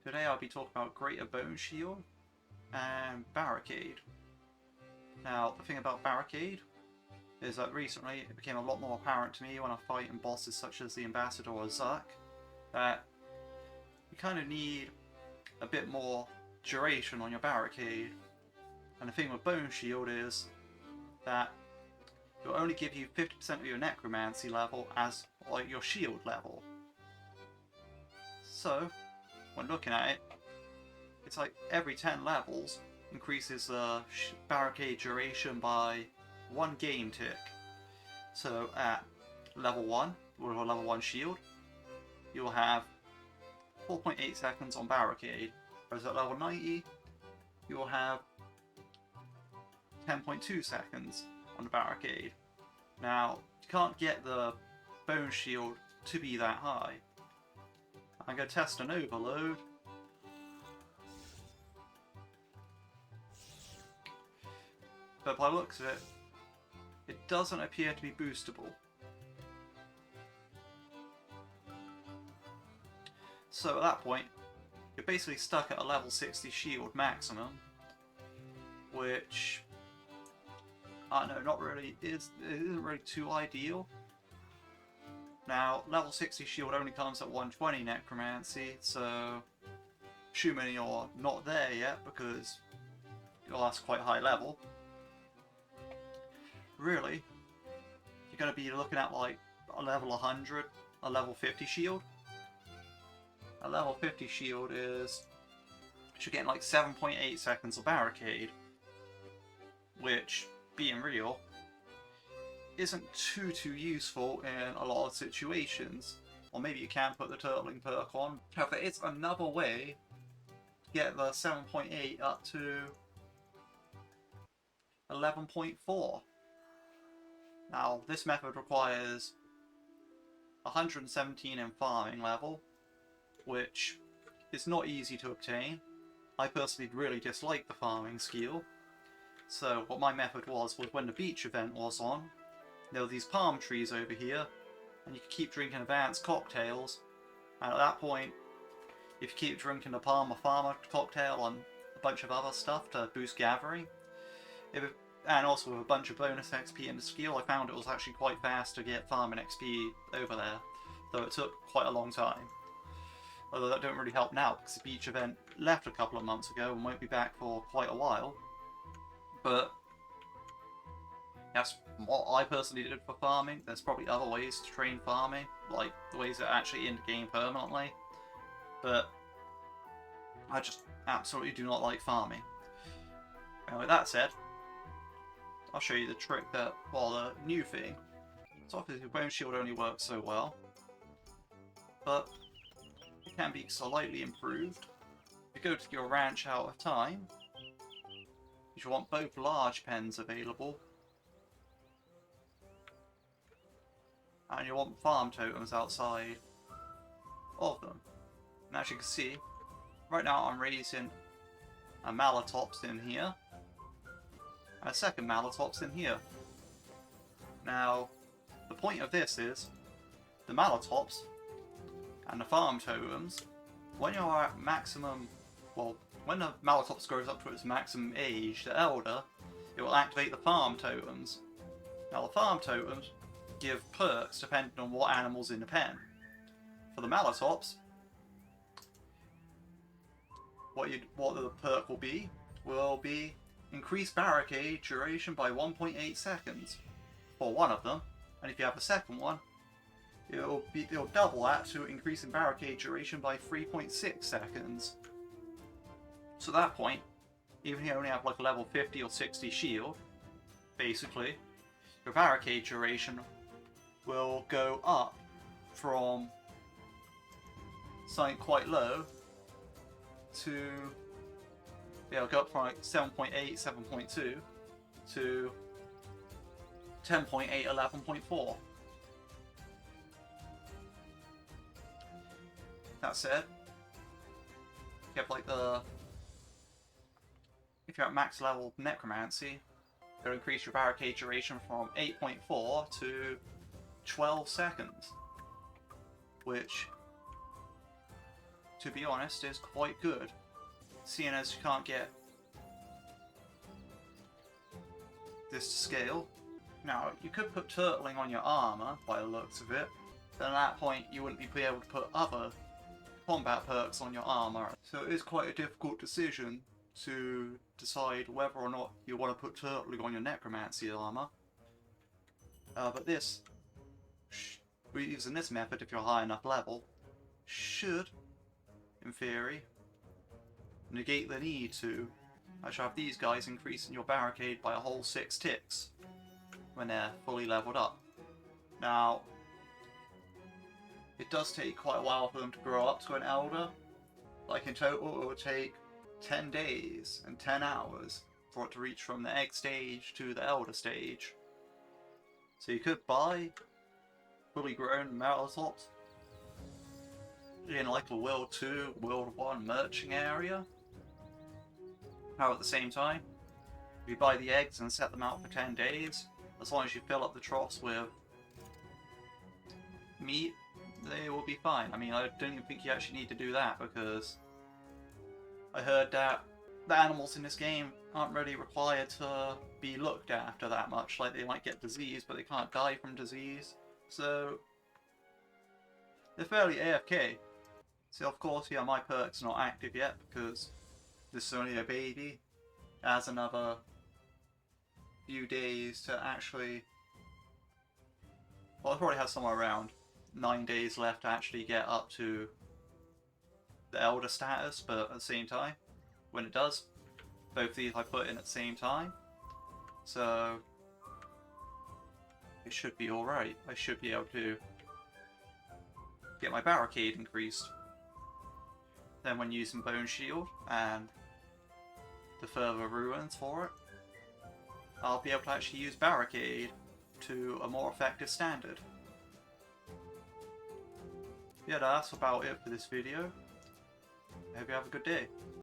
Today I'll be talking about Greater Bone Shield and Barricade. Now, the thing about Barricade is that recently it became a lot more apparent to me when I'm fighting bosses such as the Ambassador or Zuck that you kind of need a bit more duration on your Barricade. And the thing with Bone Shield is that it'll only give you 50% of your Necromancy level as like your shield level. So, when looking at it, it's like every 10 levels increases the Barricade duration by 1 game tick. So at level 1, with a level 1 shield, you'll have 4.8 seconds on Barricade, whereas at level 90, you will have 10.2 seconds on the Barricade. Now, you can't get the Bone Shield to be that high. I'm going to test an overload. But by the looks of it, it doesn't appear to be boostable. So at that point, you're basically stuck at a level 60 shield maximum, which I don't know, not really it isn't really too ideal. Now, level 60 shield only comes at 120 necromancy, so assuming you're not there yet because that's quite high level, really, you're going to be looking at like a level 100, a level 50 shield. A level 50 shield is, you're getting like 7.8 seconds of Barricade, which, being real, isn't too useful in a lot of situations. Or maybe you can put the turtling perk on. However, it's another way to get the 7.8 up to 11.4. Now, this method requires 117 in farming level, which is not easy to obtain. I personally really dislike the farming skill. So what my method was when the beach event was on, there were these palm trees over here, and you could keep drinking advanced cocktails, and at that point, if you keep drinking the Palmer Farmer cocktail and a bunch of other stuff to boost gathering, and also with a bunch of bonus XP in the skill, I found it was actually quite fast to get farming XP over there, though it took quite a long time. Although that don't really help now, because the beach event left a couple of months ago and won't be back for quite a while. But that's what I personally did for farming. There's probably other ways to train farming, like the ways that are actually in the game permanently. But I just absolutely do not like farming. And with that said, I'll show you the trick that, well, the new thing. So obviously Bone Shield only works so well, but it can be slightly improved. If you go to your ranch out of time, you want both large pens available, and you want farm totems outside of them. And as you can see, right now I'm raising a Malatops in here, and a second Malatops in here. Now, the point of this is, the Malatops and the farm totems, when you're at maximum, well, when the Malatops grows up to its maximum age, the Elder, it will activate the farm totems. Now the farm totems give perks depending on what animal's in the pen. For the Malatops, what the perk will be increased Barricade duration by 1.8 seconds for one of them, and if you have the second one, it'll double that to increasing Barricade duration by 3.6 seconds. So at that point, even if you only have like a level 50 or 60 shield, basically, your Barricade duration will go up from something quite low to, it'll go up from like 7.8, 7.2 to 10.8, 11.4. That said, you have like if you're at max level Necromancy, it'll increase your Barricade duration from 8.4 to 12 seconds, which to be honest, is quite good, seeing as you can't get this to scale. Now, you could put turtling on your armor, by the looks of it, but at that point you wouldn't be able to put other combat perks on your armor. So it is quite a difficult decision to decide whether or not you want to put turtling on your necromancy armor. But this, using this method if you're high enough level, should, in theory, negate the need to actually have these guys increasing your barricade by a whole 6 ticks when they're fully leveled up. Now, it does take quite a while for them to grow up to an Elder. Like in total it would take 10 days and 10 hours for it to reach from the egg stage to the Elder stage. So you could buy fully grown Melatops in like a World 2, World 1 merching area. However, at the same time, if you buy the eggs and set them out for 10 days, as long as you fill up the troughs with meat, they will be fine. I mean, I don't even think you actually need to do that, because I heard that the animals in this game aren't really required to be looked after that much. Like, they might get disease, but they can't die from disease. So, they're fairly AFK. So, of course, yeah, my perk's not active yet, because this is only a baby. It has another few days to actually... Well, it probably has somewhere around 9 days left to actually get up to the Elder status, but at the same time, when it does, both these I put in at the same time, so it should be alright. I should be able to get my barricade increased. Then when using Bone Shield and the further ruins for it, I'll be able to actually use Barricade to a more effective standard. Yeah, that's about it for this video. I hope you have a good day.